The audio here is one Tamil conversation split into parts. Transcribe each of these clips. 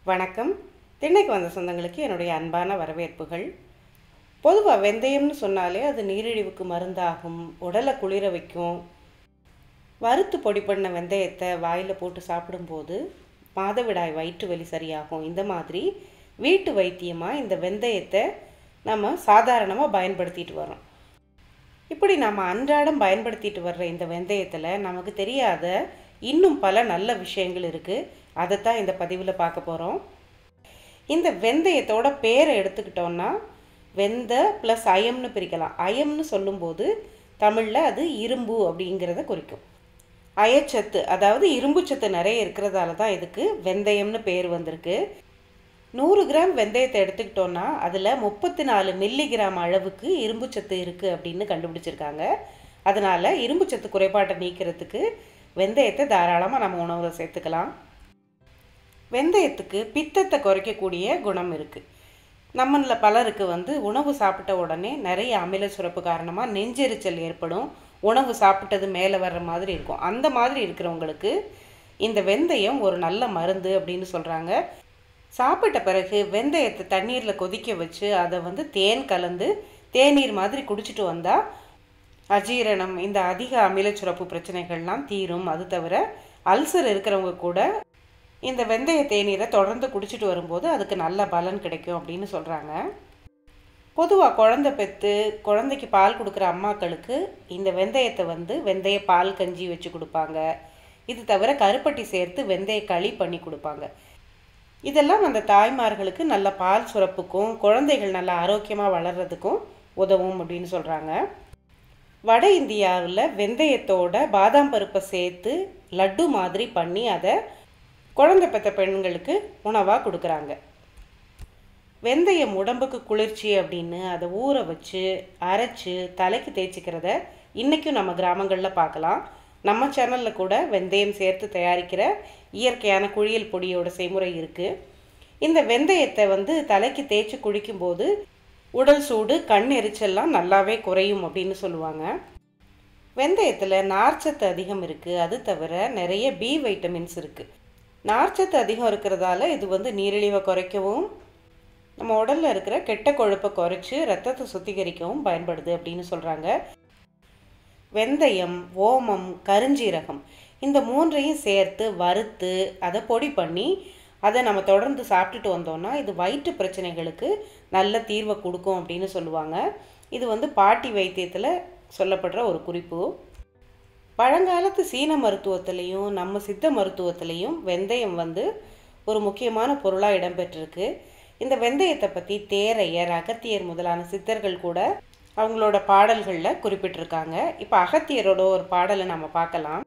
வணக்கம். திண்ணைக்கு வந்த சொந்தங்களுக்கு என்னுடைய அன்பான வரவேற்புகள். பொதுவாக வெந்தயம்னு சொன்னாலே அது நீரிழிவுக்கு மருந்தாகும், உடலை குளிர வைக்கும். வறுத்து பொடி பண்ண வெந்தயத்தை வாயில் போட்டு சாப்பிடும்போது மாதவிடாய் வயிற்று வலி சரியாகும். இந்த மாதிரி வீட்டு வைத்தியமாக இந்த வெந்தயத்தை நம்ம சாதாரணமாக பயன்படுத்திட்டு வரோம். இப்படி நம்ம அன்றாடம் பயன்படுத்திட்டு வர்ற இந்த வெந்தயத்தில் நமக்கு தெரியாத இன்னும் பல நல்ல விஷயங்கள் இருக்குது. அதைத்தான் இந்த பதிவில் பார்க்க போகிறோம். இந்த வெந்தயத்தோட பேரை எடுத்துக்கிட்டோன்னா வெந்த ப்ளஸ் அயம்னு பிரிக்கலாம். அயம்னு சொல்லும்போது தமிழில் அது இரும்பு அப்படிங்கிறத குறிக்கும். அயச்சத்து, அதாவது இரும்பு சத்து நிறைய இருக்கிறதால தான் இதுக்கு வெந்தயம்னு பேர் வந்திருக்கு. 100 கிராம் வெந்தயத்தை எடுத்துக்கிட்டோன்னா அதில் 34 மில்லிகிராம் அளவுக்கு இரும்பு சத்து இருக்குது அப்படின்னு கண்டுபிடிச்சிருக்காங்க. அதனால் இரும்பு சத்து குறைபாட்டை நீக்கிறதுக்கு வெந்தயத்தை தாராளமாக நம்ம உணவில் சேர்த்துக்கலாம். வெந்தயத்துக்கு பித்தத்தை குறைக்கக்கூடிய குணம் இருக்குது. நம்மளில் பலருக்கு உணவு சாப்பிட்ட உடனே நிறைய அமில சுரப்பு காரணமாக நெஞ்செரிச்சல் ஏற்படும். உணவு சாப்பிட்டது மேலே வர்ற மாதிரி இருக்கும். அந்த மாதிரி இருக்கிறவங்களுக்கு இந்த வெந்தயம் ஒரு நல்ல மருந்து அப்படின்னு சொல்கிறாங்க. சாப்பிட்ட பிறகு வெந்தயத்தை தண்ணீரில் கொதிக்க வச்சு அதை தேன் கலந்து தேநீர் மாதிரி குடிச்சிட்டு வந்தால் அஜீரணம், இந்த அதிக அமில சுரப்பு பிரச்சனைகள்லாம் தீரும். அது தவிர அல்சர் இருக்கிறவங்க கூட இந்த வெந்தய தேநீரை தொடர்ந்து குடிச்சிட்டு வரும்போது அதுக்கு நல்ல பலன் கிடைக்கும் அப்படின்னு சொல்கிறாங்க. பொதுவாக குழந்தை பெற்று குழந்தைக்கு பால் கொடுக்குற அம்மாக்களுக்கு இந்த வெந்தயத்தை வெந்தய பால் கஞ்சி வச்சு கொடுப்பாங்க. இது தவிர கருப்பட்டி சேர்த்து வெந்தய களி பண்ணி கொடுப்பாங்க. இதெல்லாம் அந்த தாய்மார்களுக்கு நல்ல பால் சுரப்புக்கும் குழந்தைகள் நல்ல ஆரோக்கியமாக வளர்கிறதுக்கும் உதவும் அப்படின்னு சொல்கிறாங்க. வட இந்தியாவில் வெந்தயத்தோட பாதாம் பருப்பை சேர்த்து லட்டு மாதிரி பண்ணி அதை குழந்தை பெற்ற பெண்களுக்கு உணவாக கொடுக்குறாங்க. வெந்தயம் உடம்புக்கு குளிர்ச்சி அப்படின்னு அதை ஊற வச்சு அரைச்சி தலைக்கு தேய்ச்சிக்கிறத இன்றைக்கும் நம்ம கிராமங்களில் பார்க்கலாம். நம்ம சேனலில் கூட வெந்தயம் சேர்த்து தயாரிக்கிற இயற்கையான குளியல் பொடியோட செய்முறை இருக்குது. இந்த வெந்தயத்தை தலைக்கு தேய்ச்சி குளிக்கும்போது உடல் சூடு, கண் எரிச்சல்லாம் நல்லாவே குறையும் அப்படின்னு சொல்லுவாங்க. வெந்தயத்தில் நார்ச்சத்து அதிகம் இருக்குது. அது தவிர நிறைய பி வைட்டமின்ஸ் இருக்குது. நார்ச்சத்து அதிகம் இருக்கிறதால இது நீரிழிவை குறைக்கவும் நம்ம உடலில் இருக்கிற கெட்ட கொழுப்பை குறைச்சி ரத்தத்தை சுத்திகரிக்கவும் பயன்படுது அப்படின்னு சொல்கிறாங்க. வெந்தயம், ஓமம், கருஞ்சீரகம் இந்த 3ஐயும் சேர்த்து வறுத்து அதை பொடி பண்ணி அதை நம்ம தொடர்ந்து சாப்பிட்டுட்டு வந்தோம்னா இது வயிற்று பிரச்சனைகளுக்கு நல்ல தீர்வை கொடுக்கும் அப்படின்னு சொல்லுவாங்க. இது பாட்டி வைத்தியத்தில் சொல்லப்படுற ஒரு குறிப்பு. பழங்காலத்து சீன மருத்துவத்திலையும் நம்ம சித்த மருத்துவத்திலையும் வெந்தயம் ஒரு முக்கியமான பொருளாக இடம்பெற்றிருக்கு. இந்த வெந்தயத்தை பற்றி தேரையர், அகத்தியர் முதலான சித்தர்கள் கூட அவங்களோட பாடல்களில் குறிப்பிட்டிருக்காங்க. இப்போ அகத்தியரோட ஒரு பாடலை நம்ம பார்க்கலாம்.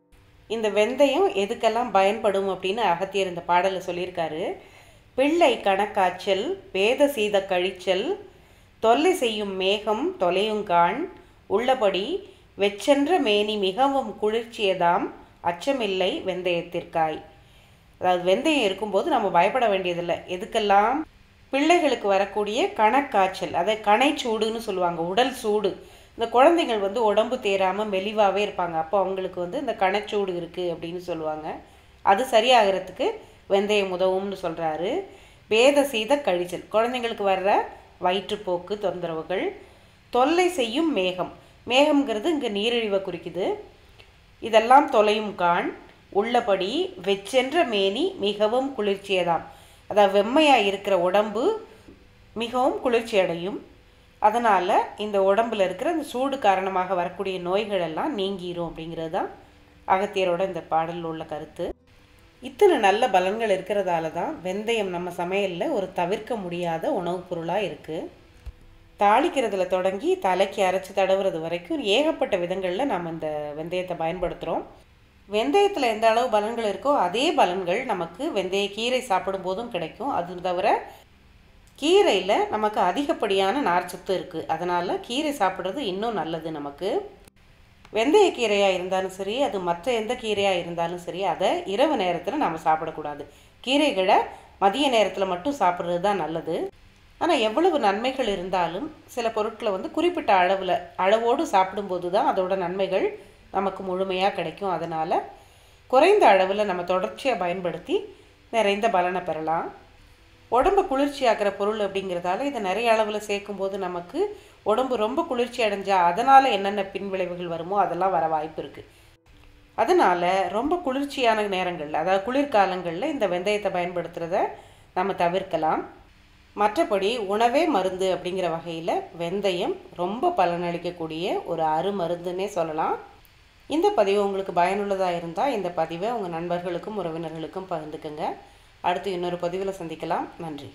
இந்த வெந்தயம் எதுக்கெல்லாம் பயன்படும் அப்படின்னு அகத்தியர் இந்த பாடலை சொல்லியிருக்காரு. பிள்ளை கணக்காய்ச்சல், வேத சீத கழிச்சல், தொல்லை செய்யும் மேகம் தொலையுங்கான், உள்ளபடி வெச்சென்ற மேனி மிகவும் குளிர்ச்சியதாம், அச்சமில்லை வெந்தயத்திற்காய். அதாவது வெந்தயம் இருக்கும்போது நம்ம பயப்பட வேண்டியதில்லை. எதுக்கெல்லாம்? பிள்ளைகளுக்கு வரக்கூடிய கணக்காய்ச்சல், அதை கணைச்சூடுன்னு சொல்லுவாங்க, உடல் சூடு. இந்த குழந்தைகள் உடம்பு தேராமல் மெலிவாகவே இருப்பாங்க. அப்போ அவங்களுக்கு இந்த கணைச்சூடு இருக்குது அப்படின்னு சொல்லுவாங்க. அது சரியாகிறதுக்கு வெந்தயம் உதவும்னு சொல்கிறாரு. வேத சீத கழிச்சல், குழந்தைங்களுக்கு வர்ற வயிற்றுப்போக்கு தொந்தரவுகள். தொல்லை செய்யும் மேகம், மேகம்ங்கிறது இங்கே நீரிழிவை குறிக்குது. இதெல்லாம் தொலையும் கான், உள்ளபடி வெச்சென்ற மேனி மிகவும் குளிர்ச்சியதாம். அதாவது வெம்மையாக இருக்கிற உடம்பு மிகவும் குளிர்ச்சி அடையும். அதனால் இந்த உடம்பில் இருக்கிற இந்த சூடு காரணமாக வரக்கூடிய நோய்கள் எல்லாம் நீங்கிரும் அப்படிங்கிறது தான் அகத்தியரோட இந்த பாடலில் உள்ள கருத்து. இத்தனை நல்ல பலன்கள் இருக்கிறதால தான் வெந்தயம் நம்ம சமையலில் ஒரு தவிர்க்க முடியாத உணவுப் பொருளாக இருக்குது. தாளிக்கிறதுல தொடங்கி தலைக்கு அரைச்சி தடவுறது வரைக்கும் ஏகப்பட்ட விதங்களில் நம்ம இந்த வெந்தயத்தை பயன்படுத்துகிறோம். வெந்தயத்தில் எந்த அளவு பலன்கள் இருக்கோ அதே பலன்கள் நமக்கு வெந்தய கீரை சாப்பிடும் போதும் கிடைக்கும். அது தவிர கீரையில் நமக்கு அதிகப்படியான நார்ச்சத்து இருக்குது. அதனால் கீரை சாப்பிட்றது இன்னும் நல்லது நமக்கு. வெந்தய கீரையாக இருந்தாலும் சரி, அது மற்ற எந்த கீரையாக இருந்தாலும் சரி, அதை இரவு நேரத்தில் நம்ம சாப்பிடக்கூடாது. கீரைகளை மதிய நேரத்தில் மட்டும் சாப்பிட்றது தான் நல்லது. ஆனால் எவ்வளவு நன்மைகள் இருந்தாலும் சில பொருட்களை குறிப்பிட்ட அளவோடு சாப்பிடும்போது தான் அதோட நன்மைகள் நமக்கு முழுமையாக கிடைக்கும். அதனால் குறைந்த அளவில் நம்ம தொடர்ச்சியாக பயன்படுத்தி நிறைந்த பலனை பெறலாம். உடம்பு குளிர்ச்சியாக்குற பொருள் அப்படிங்கிறதால இதை நிறைய அளவில் சேர்க்கும்போது நமக்கு உடம்பு ரொம்ப குளிர்ச்சி அடைஞ்சா அதனால் என்னென்ன பின்விளைவுகள் வருமோ அதெல்லாம் வர வாய்ப்பு இருக்குது. அதனால் ரொம்ப குளிர்ச்சியான நேரங்களில், அதாவது குளிர்காலங்களில் இந்த வெந்தயத்தை பயன்படுத்துகிறத நம்ம தவிர்க்கலாம். மற்றபடி உணவே மருந்து அப்படிங்கிற வகையில் வெந்தயம் ரொம்ப பலனளிக்கக்கூடிய ஒரு அருமருந்துன்னே சொல்லலாம். இந்த பதிவு உங்களுக்கு பயனுள்ளதாக இருந்தால் இந்த பதிவை உங்கள் நண்பர்களுக்கும் உறவினர்களுக்கும் பகிர்ந்துக்குங்க. அடுத்து இன்னொரு பதிவில் சந்திக்கலாம். நன்றி.